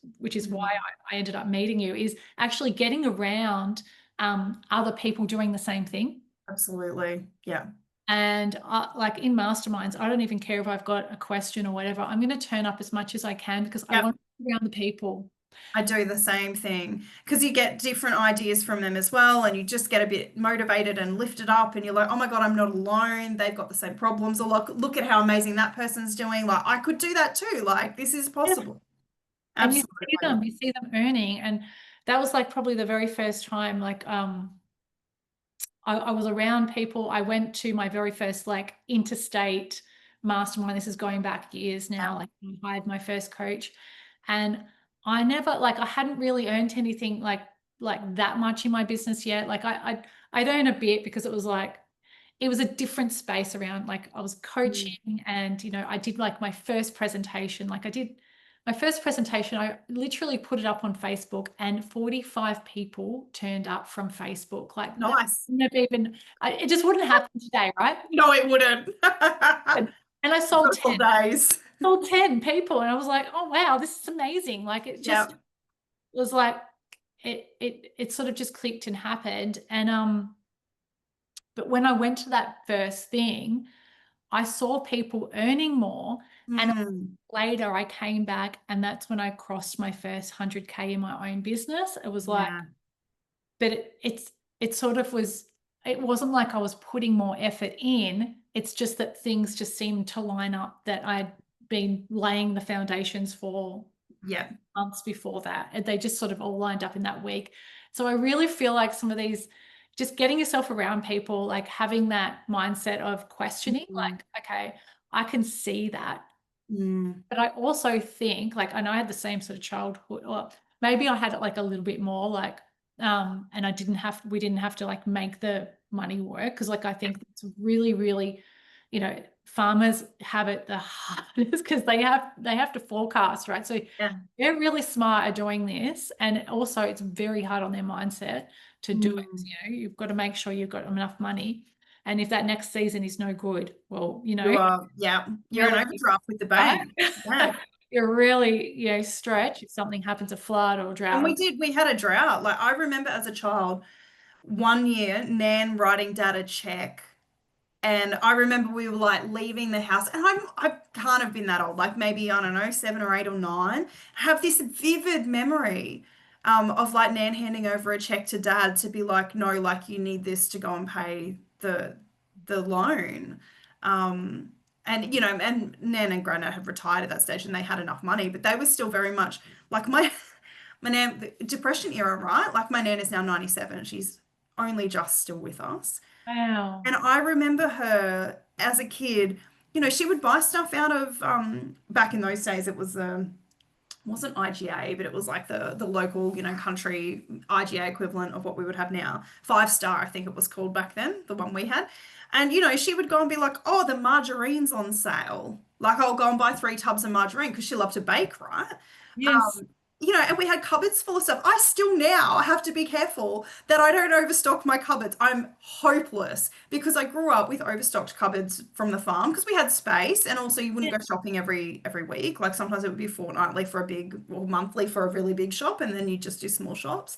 why Mhm. I ended up meeting you, is actually getting around other people doing the same thing. Absolutely. Yeah. And like in masterminds, I don't even care if I've got a question or whatever. I'm going to turn up as much as I can because I Yep. want to be around the people. I do the same thing because you get different ideas from them as well, and you just get a bit motivated and lifted up, and you're like, oh my God, I'm not alone. They've got the same problems. Or look at how amazing that person's doing. Like, I could do that too. Like, this is Yeah. possible. And Absolutely. you see them earning. And that was like probably the very first time, like, I was around people. I went to my very first like interstate mastermind. This is going back years Yeah. now. Like I hired my first coach, and I never like I hadn't really earned anything like that much in my business yet. Like I'd earn a bit because it was a different space around like I was Mm. coaching, and I did like my first presentation. I literally put it up on Facebook, and 45 people turned up from Facebook. Like that Nice. never even it just wouldn't happen today, right? No, it wouldn't. And I sold Good old 10 days. sold 10 people, and I was like, oh wow, this is amazing. Like it Yeah. just was like it sort of just clicked and happened. And But when I went to that first thing, I saw people earning more. And Mm, later I came back, and that's when I crossed my first 100K in my own business. It was like, yeah. but it sort of was, it wasn't like I was putting more effort in. It's just that things just seemed to line up, that I'd been laying the foundations for Yeah. months before that. And they just sort of all lined up in that week. So I really feel like some of these, just getting yourself around people, like having that mindset of questioning, Mm, like, okay, I can see that. mm, But I also think, like, I know I had the same sort of childhood, or maybe I had it like a little bit more like, and we didn't have to like make the money work. Because like I think it's really, really, farmers have it the hardest because they have to forecast, right? So yeah. they're really smart at doing this, and also it's very hard on their mindset to do it. Mm. You've got to make sure you've got enough money, and if that next season is no good, well, You are, yeah, you're an really, overdraft with the right? bank. Yeah. You're really, stretched if something happens, a flood or a And drought. we had a drought. Like I remember as a child, one year, Nan writing dad a check. And I remember we were like leaving the house, and I can't have been that old, like maybe, I don't know, 7 or 8 or 9. I have this vivid memory of like Nan handing over a check to dad to be like, no, like you need this to go and pay the loan. Um, and and Nan and Grandad had retired at that stage and they had enough money, but they were still very much like my Nan, the Depression era, right? Like my Nan is now 97. She's only just still with us. Wow. And I remember her as a kid, she would buy stuff out of back in those days it was wasn't IGA, but it was like the local, country IGA equivalent of what we would have now. Five Star, I think it was called back then, the one we had. And she would go and be like, "Oh, the margarine's on sale." Like I'll go and buy 3 tubs of margarine because she loved to bake, right? Yes. And we had cupboards full of stuff. I still now have to be careful that I don't overstock my cupboards. I'm hopeless because I grew up with overstocked cupboards from the farm because we had space, and also you wouldn't Yeah. go shopping every week. Like sometimes it would be fortnightly for a big or monthly for a really big shop, and then you just do small shops.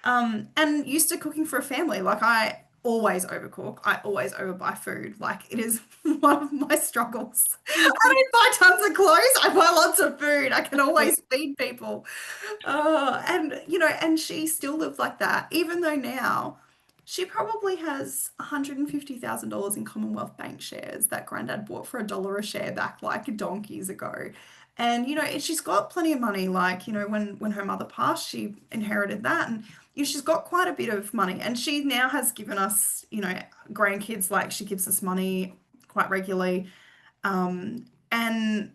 And used to cooking for a family. Like I always overcook. I always overbuy food. Like it is one of my struggles. Yes. I don't buy tons of clothes. I buy lots of food. I can always feed people. And and she still lived like that, even though now she probably has $150,000 in Commonwealth Bank shares that Granddad bought for $1 a share back like donkeys ago. And she's got plenty of money. Like, when her mother passed, she inherited that. And she's got quite a bit of money. And she now has given us, grandkids, like she gives us money quite regularly. And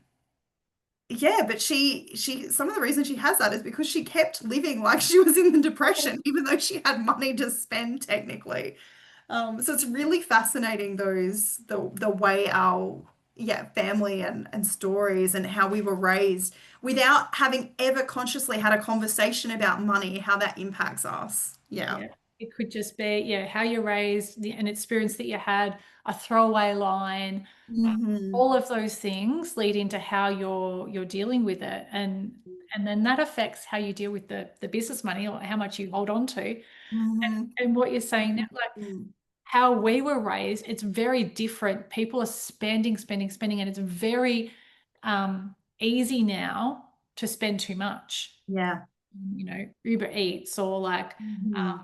yeah, but she some of the reason she has that is because she kept living like she was in the depression, even though she had money to spend technically. So it's really fascinating the way our family and stories and how we were raised without having ever consciously had a conversation about money, how that impacts us. Yeah. Yeah. It could just be, how you're raised, an experience that you had, a throwaway line, Hmm. all of those things lead into how you're dealing with it. And then that affects how you deal with the business money, or how much you hold on to. Hmm. And what you're saying now, like Hmm. how we were raised, it's very different. People are spending, spending, spending, and it's very easy now to spend too much. Yeah. Uber Eats, or like Hmm.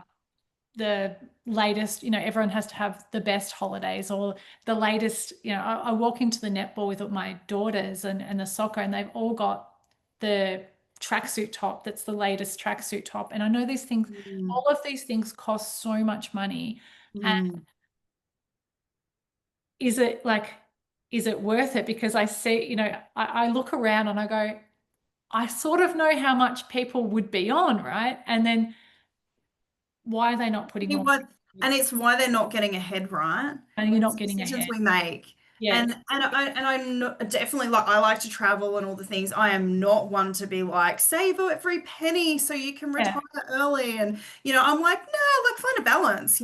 the latest, everyone has to have the best holidays, or the latest, I walk into the netball with my daughters and the soccer, and they've all got the tracksuit top that's the latest tracksuit top. And I know these things, Hmm. all of these things cost so much money. And Hmm. is it like, is it worth it? Because I see, I look around and I go, I sort of know how much people would be on, right? And then why are they not putting See more? what, and it's why they're not getting ahead, right? And you're With not the getting decisions ahead. we make. Yeah. And I'm definitely like I like to travel and all the things. I am not one to be like save every penny so you can Yeah. retire early. And I'm like, no, like find a balance,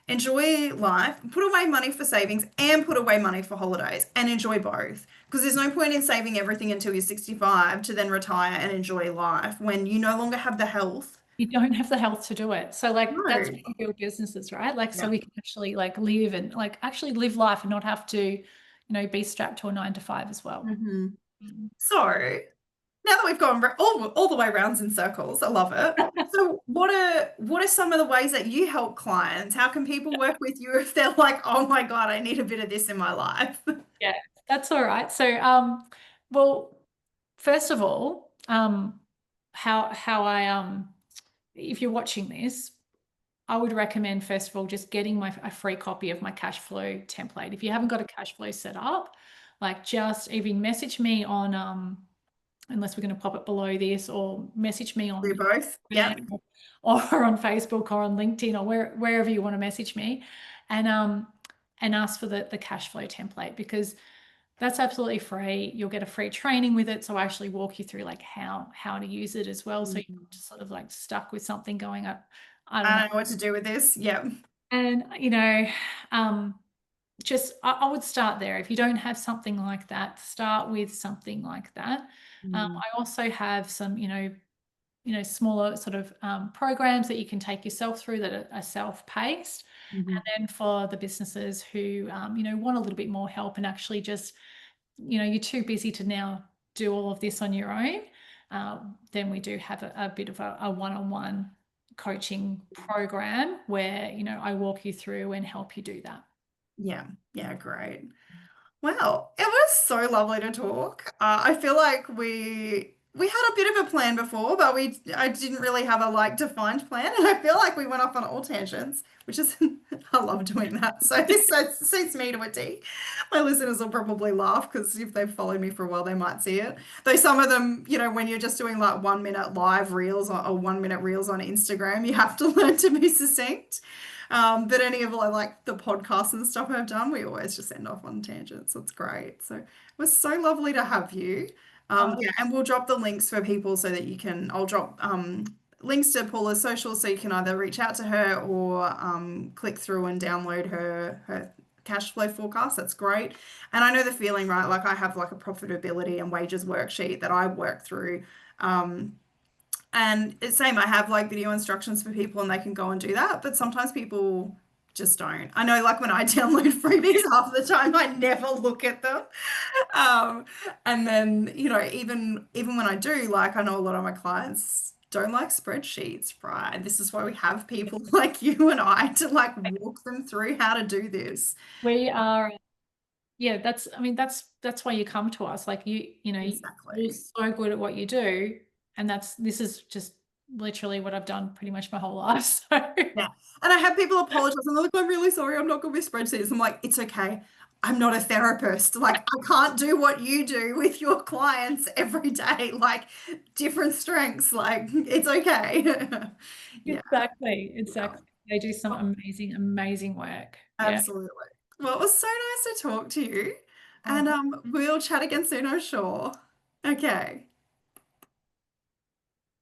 enjoy life, put away money for savings and put away money for holidays and enjoy both. Because there's no point in saving everything until you're 65 to then retire and enjoy life when you no longer have the health. you don't have the health to do it. So like that's No. why we build businesses, right? Like so Yeah. we can actually like live and like actually live life and not have to, be strapped to a 9 to 5 as well. hmm Mm. So now that we've gone all the way rounds in circles, I love it. So what are some of the ways that you help clients? How can people work with you if they're like, oh my God, I need a bit of this in my life? Yeah, that's all right. So well, first of all, how I if you're watching this, I would recommend first of all just getting a free copy of my cash flow template. If you haven't got a cash flow set up, like just even message me on unless we're going to pop it below this, or message me Do on both. Instagram Yep. or on Facebook or on LinkedIn or wherever you want to message me, and ask for the cash flow template, because that's absolutely free. You'll get a free training with it. So I actually walk you through like how to use it as well. So you're not just sort of like stuck with something going up. I don't know. I don't know what to do with this. Yep. And um, just I would start there. If you don't have something like that, start with something like that. I also have some, smaller sort of programs that you can take yourself through that are self-paced. Mm-hmm. And then for the businesses who, want a little bit more help and actually just, you're too busy to now do all of this on your own, then we do have a bit of a one-on-one coaching program where, I walk you through and help you do that. Yeah. Yeah. Great. Wow, it was so lovely to talk. I feel like we had a bit of a plan before, but I didn't really have a like defined plan, and I feel like we went off on all tangents, which is I love doing that. So this suits me to a T. My listeners will probably laugh because if they've followed me for a while, they might see it. Though some of them, when you're just doing like 1 minute live reels or 1 minute reels on Instagram, you have to learn to be succinct. But any of like the podcasts and stuff I've done, we always just end off on tangents. So it's great. So it was so lovely to have you. Oh, Yeah, and we'll drop the links for people so that I'll drop links to Paula's socials so you can either reach out to her or click through and download her cash flow forecast. That's great. And I know the feeling, right? Like I have like a profitability and wages worksheet that I work through. Um, and it's same, I have like video instructions for people and they can go and do that, but sometimes people just don't. I know like when I download freebies, half the time I never look at them. Um, and then, even when I do, like I know a lot of my clients don't like spreadsheets, right? This is why we have people like you and I to like walk them through how to do this. we are. Yeah, that's why you come to us. Like you're Exactly. so good at what you do, and this is just literally what I've done pretty much my whole life. So Yeah. And I have people apologize and they're like, I'm really sorry, I'm not good with spreadsheets. I'm like, it's okay. I'm not a therapist. Like, I can't do what you do with your clients every day. Like, different strengths. Like, it's okay. Yeah. Yeah. exactly. They do some amazing, amazing work. Yeah. Absolutely. Well, it was so nice to talk to you. Oh, And we'll chat again soon, I'm sure. Okay.